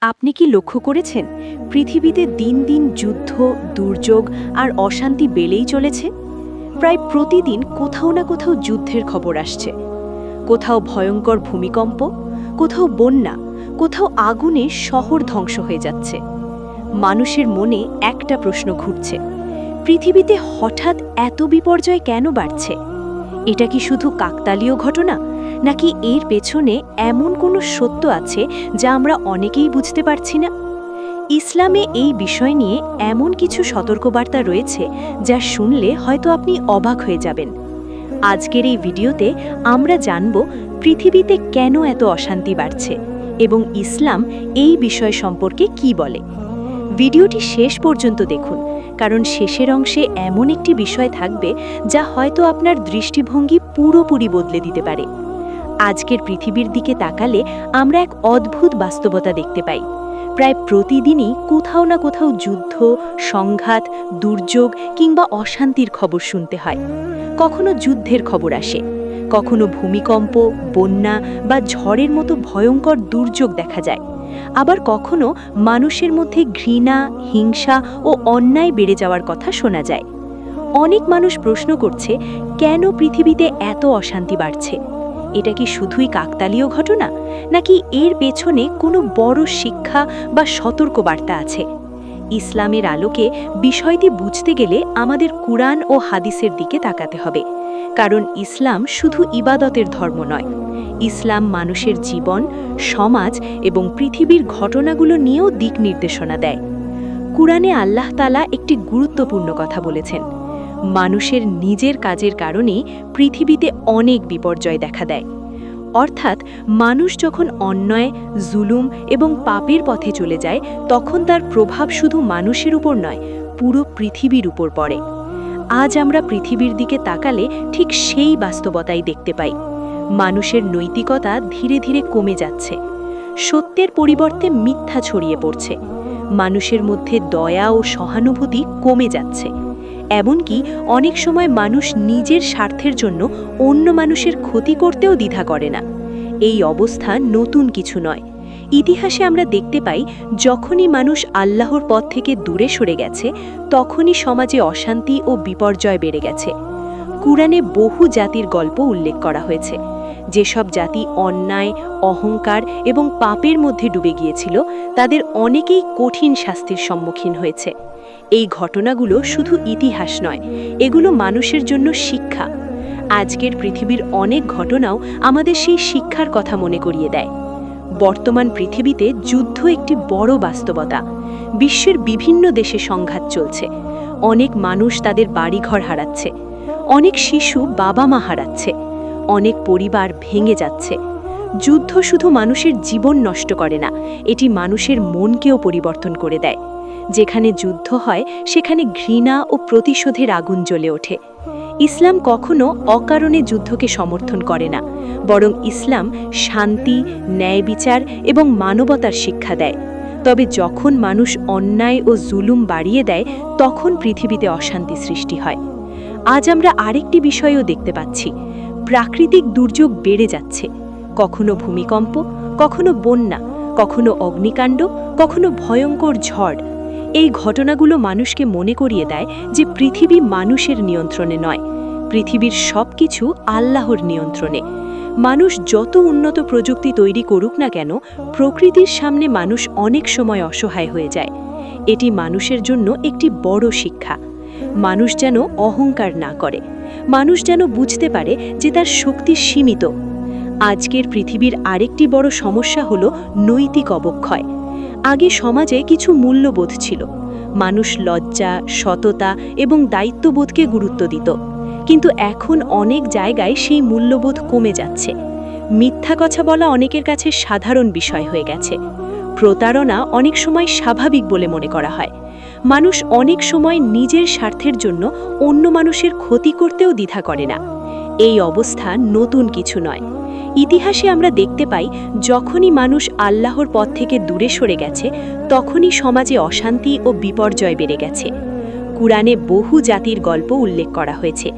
আপনি কি লক্ষ্য করেছেন পৃথিবীতে দিন দিন যুদ্ধ, দুর্যোগ আর অশান্তি বেড়েই চলেছে? প্রায় প্রতিদিন কোথাও না কোথাও যুদ্ধের খবর আসছে। কোথাও ভয়ঙ্কর ভূমিকম্প, কোথাও বন্যা, কোথাও আগুনে শহর ধ্বংস হয়ে যাচ্ছে। মানুষের মনে একটা প্রশ্ন ঘুরছে, পৃথিবীতে হঠাৎ এত বিপর্যয় কেন বাড়ছে? এটা কি শুধু কাকতালীয় ঘটনা, নাকি এর পেছনে এমন কোনো সত্য আছে যা আমরা অনেকেই বুঝতে পারছি না? ইসলামে এই বিষয় নিয়ে এমন কিছু সতর্কবার্তা রয়েছে যা শুনলে হয়তো আপনি অবাক হয়ে যাবেন। আজকের এই ভিডিওতে আমরা জানব পৃথিবীতে কেন এত অশান্তি বাড়ছে এবং ইসলাম এই বিষয় সম্পর্কে কি বলে। ভিডিওটি শেষ পর্যন্ত দেখুন, কারণ শেষের অংশে এমন একটি বিষয় থাকবে যা হয়তো আপনার দৃষ্টিভঙ্গি পুরোপুরি বদলে দিতে পারে। আজকের পৃথিবীর দিকে তাকালে আমরা এক অদ্ভুত বাস্তবতা দেখতে পাই। প্রায় প্রতিদিনই কোথাও না কোথাও যুদ্ধ, সংঘাত, দুর্যোগ কিংবা অশান্তির খবর শুনতে হয়। কখনো যুদ্ধের খবর আসে, কখনো ভূমিকম্প, বন্যা বা ঝড়ের মতো ভয়ঙ্কর দুর্যোগ দেখা যায়। আবার কখনো মানুষের মধ্যে ঘৃণা, হিংসা ও অন্যায় বেড়ে যাওয়ার কথা শোনা যায়। অনেক মানুষ প্রশ্ন করছে, কেন পৃথিবীতে এত অশান্তি বাড়ছে? এটা কি শুধুই কাকতালীয় ঘটনা, নাকি এর পেছনে কোনো বড় শিক্ষা বা সতর্কবার্তা আছে? ইসলামের আলোকে বিষয়টি বুঝতে গেলে আমাদের কুরআন ও হাদিসের দিকে তাকাতে হবে, কারণ ইসলাম শুধু ইবাদতের ধর্ম নয়। ইসলাম মানুষের জীবন, সমাজ এবং পৃথিবীর ঘটনাগুলো নিয়েও দিক নির্দেশনা দেয়। কুরআনে আল্লাহ তাআলা একটি গুরুত্বপূর্ণ কথা বলেছেন, মানুষের নিজের কাজের কারণেই পৃথিবীতে অনেক বিপর্যয় দেখা দেয়। অর্থাৎ মানুষ যখন অন্যায়, জুলুম এবং পাপের পথে চলে যায়, তখন তার প্রভাব শুধু মানুষের উপর নয়, পুরো পৃথিবীর উপর পড়ে। আজ আমরা পৃথিবীর দিকে তাকালে ঠিক সেই বাস্তবতাই দেখতে পাই। মানুষের নৈতিকতা ধীরে ধীরে কমে যাচ্ছে, সত্যের পরিবর্তে মিথ্যা ছড়িয়ে পড়ছে, মানুষের মধ্যে দয়া ও সহানুভূতি কমে যাচ্ছে। এমনকি অনেক সময় মানুষ নিজের স্বার্থের জন্য অন্য মানুষের ক্ষতি করতেও দ্বিধা করে না। এই অবস্থা নতুন কিছু নয়। ইতিহাসে আমরা দেখতে পাই, যখনই মানুষ আল্লাহর পথ থেকে দূরে সরে গেছে, তখনই সমাজে অশান্তি ও বিপর্যয় বেড়ে গেছে। কুরআনে বহু জাতির গল্প উল্লেখ করা হয়েছে। যেসব জাতি অন্যায়, অহংকার এবং পাপের মধ্যে ডুবে গিয়েছিল, তাদের অনেকেই কঠিন শাস্তির সম্মুখীন হয়েছে। এই ঘটনাগুলো শুধু ইতিহাস নয়, এগুলো মানুষের জন্য শিক্ষা। আজকের পৃথিবীর অনেক ঘটনাও আমাদের সেই শিক্ষার কথা মনে করিয়ে দেয়। বর্তমান পৃথিবীতে যুদ্ধ একটি বড় বাস্তবতা। বিশ্বের বিভিন্ন দেশে সংঘাত চলছে। অনেক মানুষ তাদের বাড়িঘর হারাচ্ছে, অনেক শিশু বাবা মা হারাচ্ছে, অনেক পরিবার ভেঙে যাচ্ছে। যুদ্ধ শুধু মানুষের জীবন নষ্ট করে না, এটি মানুষের মনকেও পরিবর্তন করে দেয়। যেখানে যুদ্ধ হয়, সেখানে ঘৃণা ও প্রতিশোধের আগুন জ্বলে ওঠে। ইসলাম কখনো অকারণে যুদ্ধকে সমর্থন করে না, বরং ইসলাম শান্তি, ন্যায় বিচার এবং মানবতার শিক্ষা দেয়। তবে যখন মানুষ অন্যায় ও জুলুম বাড়িয়ে দেয়, তখন পৃথিবীতে অশান্তি সৃষ্টি হয়। আজ আমরা আরেকটি বিষয়ও দেখতে পাচ্ছি, প্রাকৃতিক দুর্যোগ বেড়ে যাচ্ছে। কখনো ভূমিকম্প, কখনো বন্যা, কখনো অগ্নিকাণ্ড, কখনো ভয়ঙ্কর ঝড়। এই ঘটনাগুলো মানুষকে মনে করিয়ে দেয় যে পৃথিবী মানুষের নিয়ন্ত্রণে নয়, পৃথিবীর সবকিছু আল্লাহর নিয়ন্ত্রণে। মানুষ যত উন্নত প্রযুক্তি তৈরি করুক না কেন, প্রকৃতির সামনে মানুষ অনেক সময় অসহায় হয়ে যায়। এটি মানুষের জন্য একটি বড় শিক্ষা। মানুষ যেন অহংকার না করে, মানুষ যেন বুঝতে পারে যে তার শক্তি সীমিত। আজকের পৃথিবীর আরেকটি বড় সমস্যা হলো নৈতিক অবক্ষয়। আগে সমাজে কিছু মূল্যবোধ ছিল, মানুষ লজ্জা, সততা এবং দায়িত্ববোধকে গুরুত্ব দিত। কিন্তু এখন অনেক জায়গায় সেই মূল্যবোধ কমে যাচ্ছে। মিথ্যা কথা বলা অনেকের কাছে সাধারণ বিষয় হয়ে গেছে। প্রতারণা অনেক সময় স্বাভাবিক বলে মনে করা হয়। মানুষ অনেক সময় নিজের স্বার্থের জন্য অন্য মানুষের ক্ষতি করতেও দ্বিধা করে না। এই অবস্থা নতুন কিছু নয়। ইতিহাসে আমরা দেখতে পাই, যখনই মানুষ আল্লাহর পথ থেকে দূরে সরে গেছে, তখনই সমাজে অশান্তি ও বিপর্যয় বেড়ে গেছে। কুরআনে বহু জাতির গল্প উল্লেখ করা হয়েছে,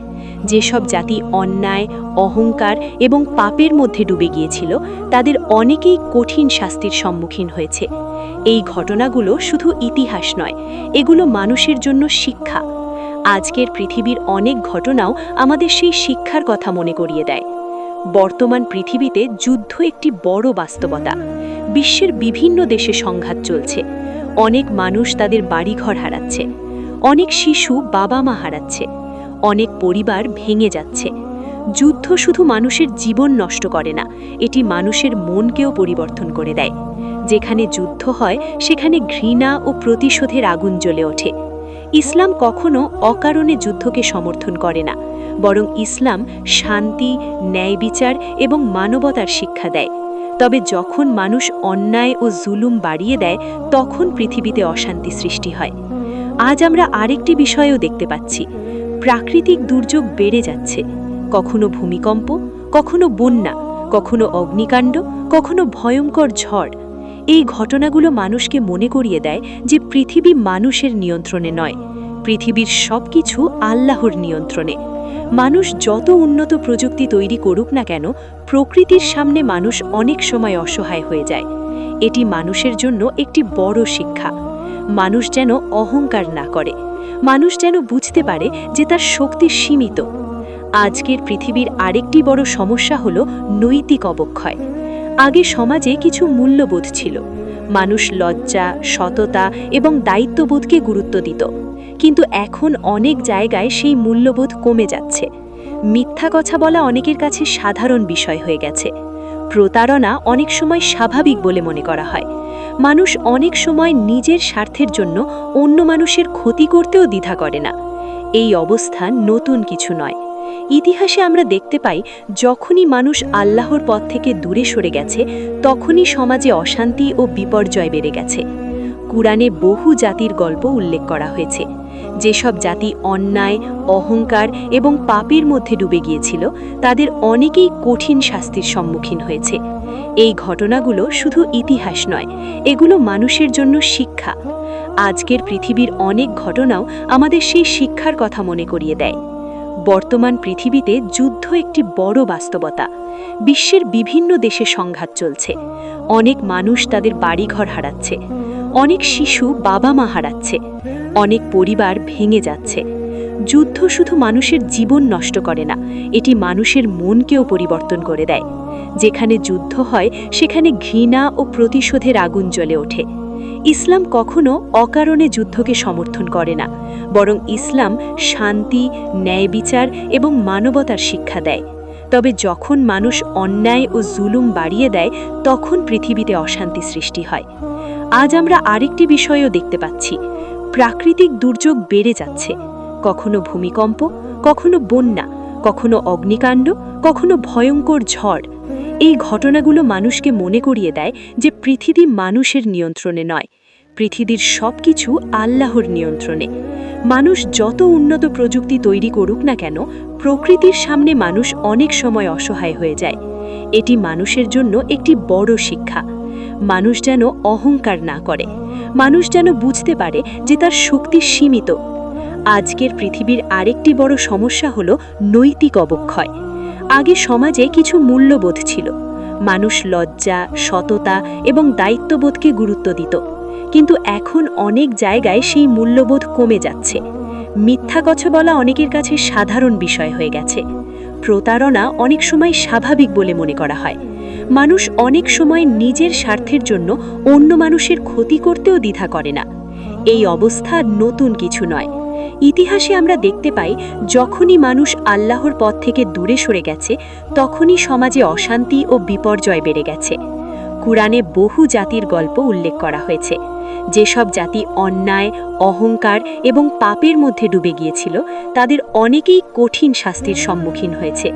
যেসব জাতি অন্যায়, অহংকার এবং পাপের মধ্যে ডুবে গিয়েছিল তাদের অনেকেই কঠিন শাস্তির সম্মুখীন হয়েছে। এই ঘটনাগুলো শুধু ইতিহাস নয়, এগুলো মানুষের জন্য শিক্ষা। আজকের পৃথিবীর অনেক ঘটনাও আমাদের সেই শিক্ষার কথা মনে করিয়ে দেয়। বর্তমান পৃথিবীতে যুদ্ধ একটি বড় বাস্তবতা। বিশ্বের বিভিন্ন দেশে সংঘাত চলছে। অনেক মানুষ তাদের বাড়িঘর হারাচ্ছে, অনেক শিশু বাবা মা হারাচ্ছে, অনেক পরিবার ভেঙে যাচ্ছে। যুদ্ধ শুধু মানুষের জীবন নষ্ট করে না, এটি মানুষের মনকেও পরিবর্তন করে দেয়। যেখানে যুদ্ধ হয় সেখানে ঘৃণা ও প্রতিশোধের আগুন জ্বলে ওঠে। ইসলাম কখনো অকারণে যুদ্ধকে সমর্থন করে না, বরং ইসলাম শান্তি, ন্যায় বিচার এবং মানবতার শিক্ষা দেয়। তবে যখন মানুষ অন্যায় ও জুলুম বাড়িয়ে দেয়, তখন পৃথিবীতে অশান্তি সৃষ্টি হয়। আজ আমরা আরেকটি বিষয়ও দেখতে পাচ্ছি। প্রাকৃতিক দুর্যোগ বেড়ে যাচ্ছে। কখনো ভূমিকম্প, কখনো বন্যা, কখনো অগ্নিকাণ্ড, কখনো ভয়ঙ্কর ঝড়। এই ঘটনাগুলো মানুষকে মনে করিয়ে দেয় যে পৃথিবী মানুষের নিয়ন্ত্রণে নয়, পৃথিবীর সবকিছু আল্লাহর নিয়ন্ত্রণে। মানুষ যত উন্নত প্রযুক্তি তৈরি করুক না কেন, প্রকৃতির সামনে মানুষ অনেক সময় অসহায় হয়ে যায়। এটি মানুষের জন্য একটি বড় শিক্ষা। মানুষ যেন অহংকার না করে, মানুষ যেন বুঝতে পারে যে তার শক্তি সীমিত। আজকের পৃথিবীর আরেকটি বড় সমস্যা হলো নৈতিক অবক্ষয়। আগে সমাজে কিছু মূল্যবোধ ছিল। মানুষ লজ্জা, সততা এবং দায়িত্ববোধকে গুরুত্ব দিত। কিন্তু এখন অনেক জায়গায় সেই মূল্যবোধ কমে যাচ্ছে। মিথ্যা কথা বলা অনেকের কাছে সাধারণ বিষয় হয়ে গেছে। প্রতারণা অনেক সময় স্বাভাবিক বলে মনে করা হয়। মানুষ অনেক সময় নিজের স্বার্থের জন্য অন্য মানুষের ক্ষতি করতেও দ্বিধা করে না। এই অবস্থা নতুন কিছু নয়। ইতিহাসে আমরা দেখতে পাই, যখনই মানুষ আল্লাহর পথ থেকে দূরে সরে গেছে, তখনই সমাজে অশান্তি ও বিপর্যয় বেড়ে গেছে। কুরআনে বহু জাতির গল্প উল্লেখ করা হয়েছে। যেসব জাতি অন্যায়, অহংকার এবং পাপের মধ্যে ডুবে গিয়েছিল, তাদের অনেকেই কঠিন শাস্তির সম্মুখীন হয়েছে। এই ঘটনাগুলো শুধু ইতিহাস নয়, এগুলো মানুষের জন্য শিক্ষা। আজকের পৃথিবীর অনেক ঘটনাও আমাদের সেই শিক্ষার কথা মনে করিয়ে দেয়। বর্তমান পৃথিবীতে যুদ্ধ একটি বড় বাস্তবতা। বিশ্বের বিভিন্ন দেশে সংঘাত চলছে। অনেক মানুষ তাদের বাড়িঘর হারাচ্ছে, অনেক শিশু বাবা মা হারাচ্ছে, অনেক পরিবার ভেঙে যাচ্ছে। যুদ্ধ শুধু মানুষের জীবন নষ্ট করে না, এটি মানুষের মনকেও পরিবর্তন করে দেয়। যেখানে যুদ্ধ হয় সেখানে ঘৃণা ও প্রতিশোধের আগুন জ্বলে ওঠে। ইসলাম কখনো অকারণে যুদ্ধকে সমর্থন করে না, বরং ইসলাম শান্তি, ন্যায় বিচার এবং মানবতার শিক্ষা দেয়। তবে যখন মানুষ অন্যায় ও জুলুম বাড়িয়ে দেয়, তখন পৃথিবীতে অশান্তি সৃষ্টি হয়। আজ আমরা আরেকটি বিষয়ও দেখতে পাচ্ছি। প্রাকৃতিক দুর্যোগ বেড়ে যাচ্ছে। কখনো ভূমিকম্প, কখনো বন্যা, কখনো অগ্নিকাণ্ড, কখনো ভয়ঙ্কর ঝড়। এই ঘটনাগুলো মানুষকে মনে করিয়ে দেয় যে পৃথিবী মানুষের নিয়ন্ত্রণে নয়, পৃথিবীর সবকিছু আল্লাহর নিয়ন্ত্রণে। মানুষ যত উন্নত প্রযুক্তি তৈরি করুক না কেন, প্রকৃতির সামনে মানুষ অনেক সময় অসহায় হয়ে যায়। এটি মানুষের জন্য একটি বড় শিক্ষা। মানুষ যেন অহংকার না করে, মানুষ যেন বুঝতে পারে যে তার শক্তি সীমিত। আজকের পৃথিবীর আরেকটি বড় সমস্যা হলো নৈতিক অবক্ষয়। আগে সমাজে কিছু মূল্যবোধ ছিল। মানুষ লজ্জা, সততা এবং দায়িত্ববোধকে গুরুত্ব দিত। কিন্তু এখন অনেক জায়গায় সেই মূল্যবোধ কমে যাচ্ছে। মিথ্যা কথা বলা অনেকের কাছে সাধারণ বিষয় হয়ে গেছে। প্রতারণা অনেক সময় স্বাভাবিক বলে মনে করা হয়। মানুষ অনেক সময় নিজের স্বার্থের জন্য অন্য মানুষের ক্ষতি করতেও দ্বিধা করে না। এই অবস্থা নতুন কিছু নয়। ইতিহাসে আমরা দেখতে পাই, যখনই মানুষ আল্লাহর পথ থেকে দূরে সরে গেছে, তখনই সমাজে অশান্তি ও বিপর্যয় বেড়ে গেছে। কুরআনে বহু জাতির গল্প উল্লেখ করা হয়েছে। যেসব জাতি অন্যায়, অহংকার এবং পাপের মধ্যে ডুবে গিয়েছিল, তাদের অনেকেই কঠিন শাস্তির সম্মুখীন হয়েছে।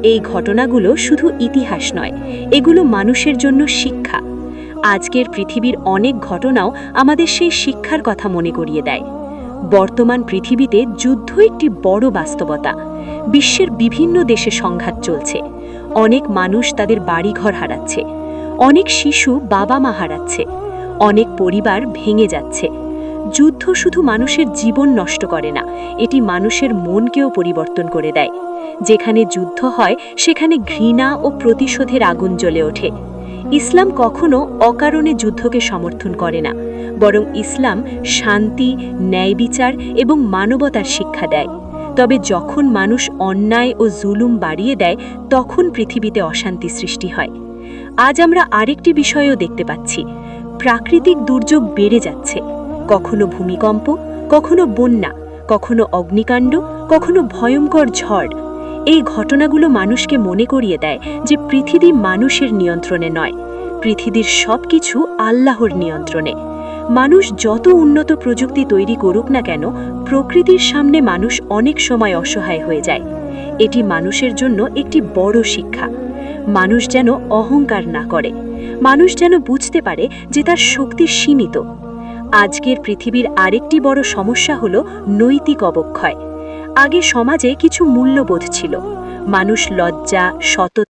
এই ঘটনাগুলো শুধু ইতিহাস নয়, এগুলো মানুষের জন্য শিক্ষা। আজকের পৃথিবীর অনেক ঘটনাও আমাদের সেই শিক্ষার কথা মনে করিয়ে দেয়। বর্তমান পৃথিবীতে যুদ্ধ একটি বড় বাস্তবতা। বিশ্বের বিভিন্ন দেশে সংঘাত চলছে। অনেক মানুষ তাদের বাড়িঘর হারাচ্ছে, অনেক শিশু বাবা মা হারাচ্ছে, অনেক পরিবার ভেঙে যাচ্ছে। যুদ্ধ শুধু মানুষের জীবন নষ্ট করে না, এটি মানুষের মনকেও পরিবর্তন করে দেয়। যেখানে যুদ্ধ হয় সেখানে ঘৃণা ও প্রতিশোধের আগুন জ্বলে ওঠে। ইসলাম কখনো অকারণে যুদ্ধকে সমর্থন করে না, বরং ইসলাম শান্তি, ন্যায় বিচার এবং মানবতার শিক্ষা দেয়। তবে যখন মানুষ অন্যায় ও জুলুম বাড়িয়ে দেয়, তখন পৃথিবীতে অশান্তি সৃষ্টি হয়। আজ আমরা আরেকটি বিষয়ও দেখতে পাচ্ছি। প্রাকৃতিক দুর্যোগ বেড়ে যাচ্ছে। কখনো ভূমিকম্প, কখনো বন্যা, কখনো অগ্নিকাণ্ড, কখনো ভয়ঙ্কর ঝড়। এই ঘটনাগুলো মানুষকে মনে করিয়ে দেয় যে পৃথিবী মানুষের নিয়ন্ত্রণে নয়, পৃথিবীর সবকিছু আল্লাহর নিয়ন্ত্রণে। মানুষ যত উন্নত প্রযুক্তি তৈরি করুক না কেন, প্রকৃতির সামনে মানুষ অনেক সময় অসহায় হয়ে যায়। এটি মানুষের জন্য একটি বড় শিক্ষা। মানুষ যেন অহংকার না করে, মানুষ যেন বুঝতে পারে যে তার শক্তি সীমিত। আজকের পৃথিবীর আরেকটি বড় সমস্যা হলো নৈতিক অবক্ষয়। আগে সমাজে কিছু মূল্যবোধ ছিল। মানুষ লজ্জা, সততা